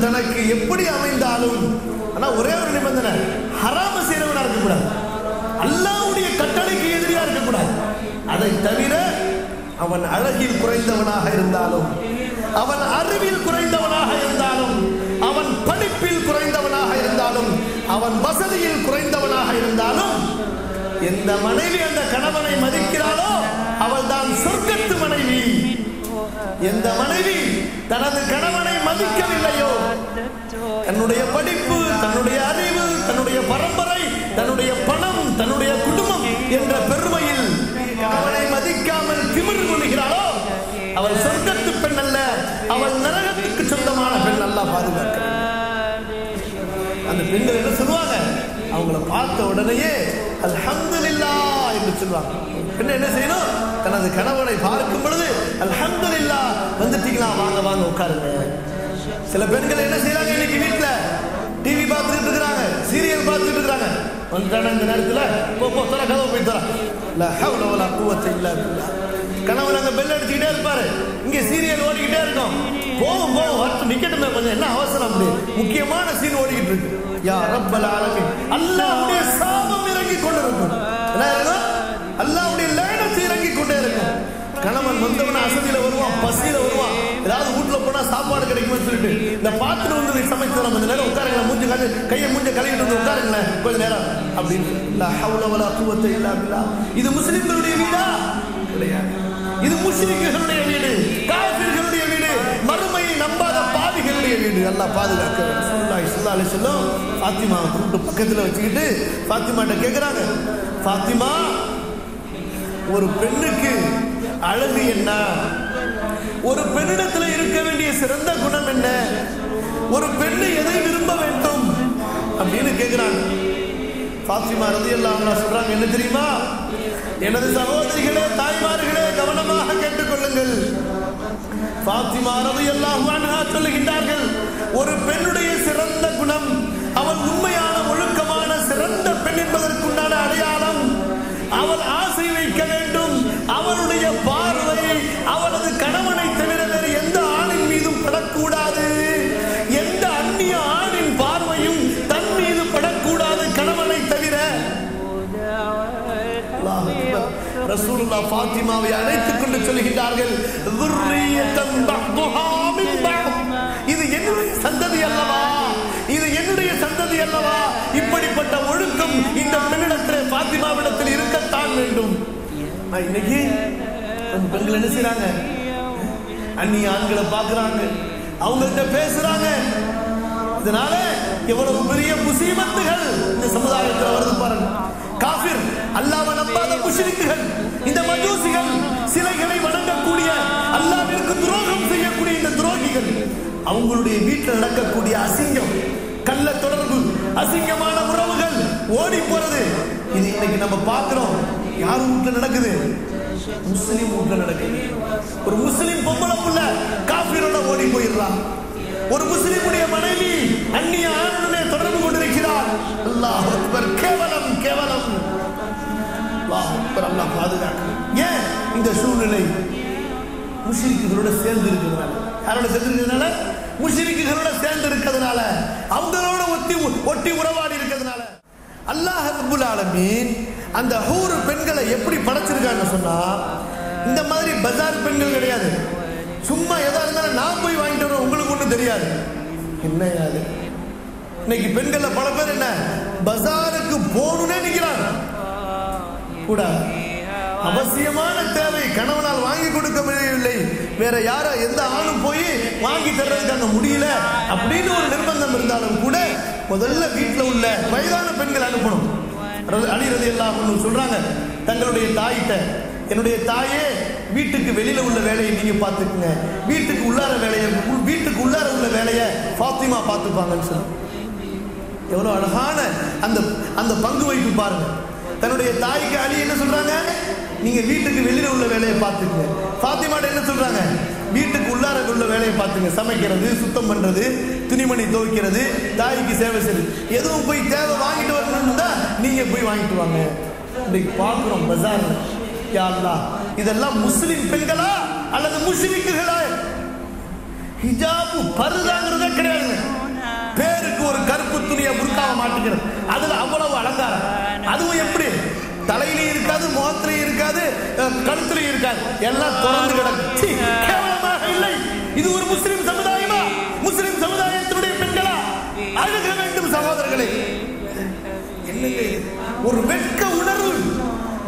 தனக்கு எப்படி அமைந்தாலும், ஆனா ஒரே ஒரு நிபந்தனை, ஹராம செய்யறவனா இருக்கக்கூடாது, அல்லாஹ்வுடைய கட்டளைக்கு எதிரியா இருக்கக்கூடாது. அதை தவிர அவன் அழகில் குறைந்தவனாக இருந்தாலும், அவன் அறிவில் குறைந்தவனாக இருந்தாலும், அவன் படிப்பில் குறைந்தவனாக இருந்தாலும், அவன் வசதியில் குறைந்தவனாக இருந்தாலும், எந்த மனைவி அந்த கணவனை மதிக்கிறாளோ அவள் தான் சொர்க்கத்து மனைவி. எந்த மனைவி தனது கணவனை மதிக்கவில்லையோ, தன்னுடைய படிப்பு, தன்னுடைய அறிவு, தன்னுடைய பரம்பரை, தன்னுடைய பணம், தன்னுடைய குடும்பம் என்ற பெருமையில் கணவனை மதிக்காமல் திமிரு கொள்கிறாளோ அவள் சொர்க்கத்து பெண் அல்ல, அவள் நரகத்துக்கு சொந்தமான பெண். அல்லாஹ் பாதுகாக்க. அந்த பெண்கள் என்ன சொல்லுவாங்க, அவங்கள பார்த்த உடனேயே அல்ஹம்துலில்லாஹ் என்று சொல்லுவாங்க. பெண் என்ன செய்யணும், தனது கணவனை பார்க்கும் பொழுது அல்ஹம்துலில்லாஹ், வந்துட்டீங்களா, வாங்க வாங்க உட்காருங்க. சில பெண்கள் என்ன செய்யறாங்க, இன்னைக்கு வீட்டுல டிவி பார்த்துட்டு இருக்கிறாங்க, சீரியல் பார்த்துட்டு இருக்கிறாங்க. வந்துட்டான இந்த நேரத்துல போ போ தர கதவை போய் தர, லா ஹவ்ல வலா குவத்த இல்லா பில்லாஹ். கணவன் அங்க பெல் அடிச்சுக்கிட்டே இருப்பாரு, இங்க சீரியல் ஓடிக்கிட்டே இருக்கும். போகும் போகும் வரட்டு நிக்கட்டுமே, கொஞ்சம் என்ன அவசரம், அப்படி முக்கியமான சீன் ஓடிக்கிட்டு இருக்கு. யா ரப்பல் ஆலமீன், அல்லாஹ்வுடைய சாபம் இறங்கி கொண்டிருக்கும். என்ன இருக்கும், அல்லாஹ்வுடைய லைனத் இறங்கி கொண்டே இருக்கும். கணவன் வந்தவன அசதியில வருவான், பசியில வருவான், ஏதாவது வீட்டுல போனா சாப்பாடு கிடைக்கும்னு சொல்லிட்டு இந்த பாத்திரம் வந்து சமைச்சு தரோம், கொஞ்ச நேரம் உட்காருங்களேன், மூஞ்சி காலி கையை மூஞ்ச கழுவிட்டு வந்து உட்காருங்களேன் கொஞ்ச நேரம் அப்படின்னு. லா ஹவ்ல வலா குவத்த இல்லா பில்லாஹ். இது முஸ்லிம்களுடைய வீடா? கிடையாது. இது முஸ்லிம்களுடைய வீடு, காஃபிர்களுடைய வீடு, மறுமையை நம்பாத பாவிகளுடைய வீடு. அல்லாஹ் பாதுகாக்க. ரசூலுல்லாஹி ஸல்லல்லாஹு அலைஹி வஸல்லம் ஃபாத்திமாவை கூப்பிட்டு பக்கத்துல வச்சுக்கிட்டு ஃபாத்திமாட்ட கேக்குறாங்க, ஃபாத்திமா, ஒரு பெண்ணுக்கு அழகு என்ன? ஒரு பெண்ணிடத்தில் இருக்க வேண்டிய சிறந்த குணம் என்ன? ஒரு பெண்ணு எதை விரும்ப வேண்டும் அப்படின்னு கேட்கிறாங்க. ஃபாத்திமா ரலியல்லாஹு அன்ஹா சொல்றாங்க, என்ன தெரியுமா, எனது சகோதரிகளே, தாய்மார்களே, கவனமாக கேட்டுக்கொள்ளுங்கள். ஃபாத்திமா ரலியல்லாஹு அன்ஹா சொல்லுகின்றார்கள், ஒரு பெண்ணுடைய சிறந்த குணம், அவள் உண்மையான ஒழுக்கமான சிறந்த பெண் என்பதற்குண்டான அடையாளம், அவள் ஆசை வைக்க வேண்டும், அவளுடைய பார்வை அவளது கணவனை தவிர வேறு எந்த ஆணின் மீதும் படக்கூடாது, எந்த அந்நிய ஆணின் பார்வையும் தன் மீது படக்கூடாது கணவனை தவிர. ரசூலுல்லாஹ் ஃபாத்திமாவை அழைத்துக் கொண்டு சொல்லுகிறார்கள், இது என்னுடைய சந்ததி அல்லவா, இது என்னுடைய சந்ததி அல்லவா, இப்படிப்பட்ட ஒழுக்கம் இந்த பெண்ணிடத்தில் ஃபாத்திமாவிடத்தில் இருக்கத்தான் வேண்டும். இன்னைக்கு பெண்கள் என்ன செய்யறாங்க, அந்நிய ஆண்களை பார்க்கறாங்க, அவங்கள்ட்ட பேசுறாங்க. இதனால எவ்வளவு பெரிய முசீபத்துகள் இந்த சமுதாயத்தில் வருது பாருங்க. காஃபிர், அல்லாஹ்வை நம்பாத முஷ்ரிக்குகள், இந்த மஜூசிகள், சிலைகளை வணங்கக்கூடிய, அல்லாஹ்விற்கு துரோகம் செய்யக்கூடிய இந்த துரோகிகள், அவங்களுடைய வீட்டில் நடக்கக்கூடிய அசிங்கம், கள்ள தொடர்பு, அசிங்கமான உறவுகள், ஓடி போறது, இது இன்னைக்கு நம்ம பார்க்கிறோம். யார் வீட்டுல நடக்குது? முஸ்லிம் வீட்டுல நடக்குது. ஒரு முஸ்லிம் பொம்பளை புள்ள காஃபிரோட ஓடி போயிடுறான். ஒரு முஸ்லிமுடைய மனைவி அந்நிய ஆணுடனே தொடர்பு கொண்டிருக்கிறார். அல்லாஹ் அக்பர். கேவலம், கேவலம். அல்லாஹ் அக்பர். அல்லாஹ் பாதுகாக்க. ஏன் இந்த சூழ்நிலை? முஷ்ரிக்குகளோட சேர்ந்து இருக்கிறதுனால. யாரோட சேர்ந்து இருக்கிறதுனால? முஷ்ரிக்குகளோட சேர்ந்து இருக்கிறதுனால, அவங்களோட ஒட்டி உறவாடி இருக்கிறதுனால. அல்லாஹ் ரப்புல் ஆலமீன் அந்த ஹூர் பெண்களை எப்படி படைச்சிருக்கான்னு சொன்னா, இந்த மாதிரி பஜார் பெண்கள் கிடையாது. சும்மா எதா இருந்தாலும் நான் போய் வாங்கிட்டு வரேன், உங்களுக்கு ஒன்றும் தெரியாது. என்ன அது? இன்னைக்கு பெண்கள்ல பல பேர் என்ன, பஜாருக்கு போகணும்னே நிக்கிறாங்க. கூட அவசியமான தேவை, கணவனால் வாங்கி கொடுக்க முடியவில்லை, வேற யார எந்த ஆணும் போய் வாங்கி தர்றதுக்காக முடியல அப்படின்னு ஒரு நிர்பந்தம் இருந்தாலும் கூட முதல்ல வீட்டில் உள்ள வயதான பெண்கள் அனுப்பணும். அலி ரலியல்லாஹு அன்ஹு சொல்றாங்க தங்களுடைய தாயிட்ட, என்னுடைய தாயே, வீட்டுக்கு வெளியில உள்ள வேலையை நீங்க பார்த்துக்குங்க, வீட்டுக்கு உள்ளார வேலையை, வீட்டுக்கு உள்ளார உள்ள வேலையை ஃபாத்திமா பார்த்துப்பாங்கன்னு சொல்லி. எவ்வளவு அழகான அந்த பங்கு வைப்பு பாருங்க. தன்னுடைய தாய்க்கு அலி என்ன சொல்றாங்க, நீங்க வீட்டுக்கு வெளியில உள்ள வேலையை பார்த்துக்குங்க. ஃபாத்திமாட்ட என்ன சொல்றாங்க, வீட்டுக்கு உள்ளார உள்ள வேலையை பார்த்துங்க, சமைக்கிறது, சுத்தம் பண்றது, துணிமணி துவைக்கிறது, தாய்க்கு சேவை செய்யுது. எதுவும் போய் தேவை வாங்கிட்டு வரணும்னு தான் நீங்க போய் வாங்கிட்டு வாங்க. இன்னைக்கு பார்க்கிறோம் பஜார்ல. யா அல்லாஹ், இதெல்லாம் முஸ்லிம் பெண்களா அல்லது முஷ்ரிக்குகளா? ஹிஜாபு பருதாங்கிறதே கிடையாது. பேருக்கு ஒரு கருப்பு துணியை புர்காவை மாட்டிக்கிறது, அதுல அவ்வளவு அலங்காரம். அதுவும் எப்படி? தலையிலையும் இருக்காது, முகத்திலையும் இருக்காது, கழுத்திலையும் இருக்காது, எல்லாம் திறந்து கிடக்கு. கேவலமாக இல்லை. இது ஒரு முஸ்லிம் சமுதாயமா? முஸ்லிம் சமுதாயத்தினுடைய பெண்களா? அழுக வேண்டும் சகோதரர்களே. ஒரு வெட்க உணர்வு,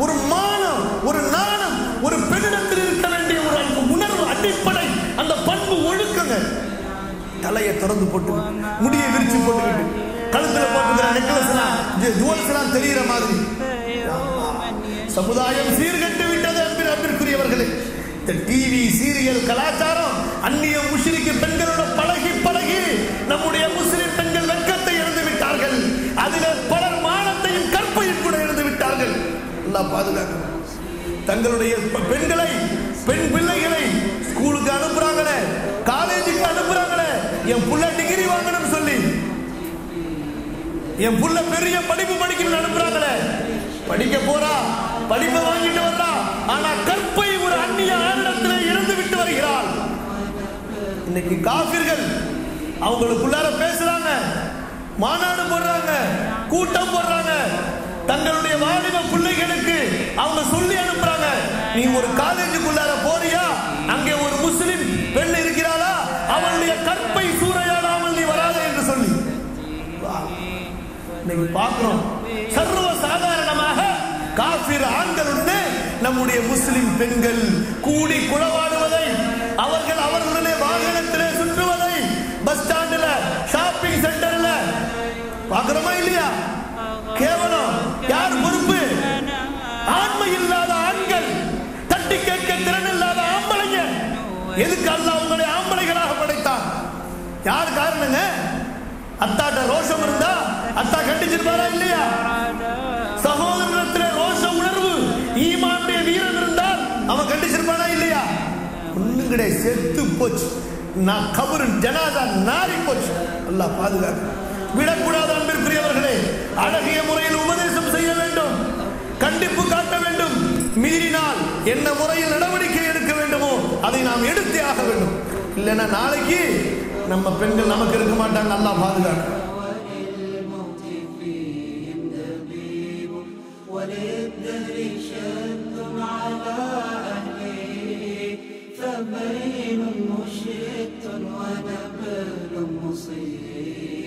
ஒரு மானம், ஒரு நாணம், ஒரு பெண்ணிடத்தில் இருக்க வேண்டிய ஒரு உணர்வு, அடிப்படை அந்த பண்பு ஒழுக்கங்க. தலையை திறந்து போட்டு, முடியை விரிச்சு போட்டுக்கிட்டு, கழுத்துல போட்டுக்கிற நெக்லஸ் எல்லாம், ஜுவல்ஸ் எல்லாம் தெரிகிற மாதிரி சமுதாயம் சீர்கட்டு விட்டது. அன்பிற்குரியவர்களே, இந்த டிவி சீரியல் கலாச்சாரம் அந்நிய முஷ்ரிக் பெண்களோட பழகி பழகி நம்முடைய முஸ்லிம் பெண்கள் வெட்கத்தை இழந்து விட்டார்கள். அதில் பலர் மானத்தையும் கற்பையும் கூட இழந்து விட்டார்கள். அல்லாஹ் பாதுகாக்கணும். தங்களுடைய பெண்களை, பெண் பிள்ளைகளை ஸ்கூலுக்கு அனுப்புறாங்களே, காலேஜுக்கு அனுப்புறாங்களே, என் புள்ள டிகிரி வாங்கணும்னு சொல்லி, என் புள்ள பெரிய படிப்பு படிக்கணும்னு அனுப்புறாங்களே. படிக்க போறா, படிப்பை வாங்கிட்டு வர்றா, ஆனா கற்பை ஒரு அந்நிய ஆணிடத்திலே இழந்து விட்டு வருகிறாள். இன்னைக்கு காபிர்கள் அவங்களுக்குள்ளார பேசுறாங்க, மாநாடு போடுறாங்க, கூட்டம் போடுறாங்க. தங்களுடைய வாலிப பிள்ளைகளுக்கு அவங்க சொல்லி அனுப்புறாங்க, நீ ஒரு காலேஜுக்குள்ளார போறியா, அங்கே ஒரு முஸ்லிம் பெண் இருக்கிறாளா, அவளுடைய கற்பை சூறையாடாமல் நீ வராத என்று சொல்லி இன்னைக்கு பார்க்கிறோம். சர்வ சாதாரணமாக காபிர் ஆண்களுடனே நம்முடைய முஸ்லிம் பெண்கள் கூடி குளவாடுவதை, அவர்கள் அவர்களுடைய வாகனத்திலே சுற்றுவதை, பஸ் ஸ்டாண்டில், ஷாப்பிங் சென்டர்ல பார்க்கிறோமா இல்லையா? கேவலம். யார் பொறுப்பு? ஆண்மை இல்லாத ஆண்கள், தட்டி கேட்க திறன் இல்லாத ஆம்பளைங்க. எதுக்கு அல்லாஹ் உங்களை ஆம்பளைகளாக படைத்தான்? யார் காரணங்க? அத்தாட்ட ரோஷம் இருந்தா அத்தா கண்டிச்சிருப்பாரா இல்லையா? சகோதரத்திலே ரோஷ உணர்வு, ஈமானுடைய வீரம் இருந்தால் அவன் கண்டிச்சிருப்பானா இல்லையா? ஒண்ணும் கிடையாது, செத்து போச்சு. நான் கபரு ஜனாதா நாரி போச்சு. அல்லாஹ் பாதுகாக்க விடக்கூடாது. அன்பிற்குரியவர்களே, அழகிய முறையில் உபதேசம் செய்ய வேண்டும், கண்டிப்பு காட்ட வேண்டும். மீறினால் என்ன முறையில் நடவடிக்கை எடுக்க வேண்டுமோ அதை நாம் எடுத்தே ஆக வேண்டும். இல்லைன்னா நாளைக்கு நம்ம பெண்கள் நமக்கு இருக்க மாட்டாங்க. அல்லாஹ் பாதுகாக்க. فبين مشرق ونبل مصيب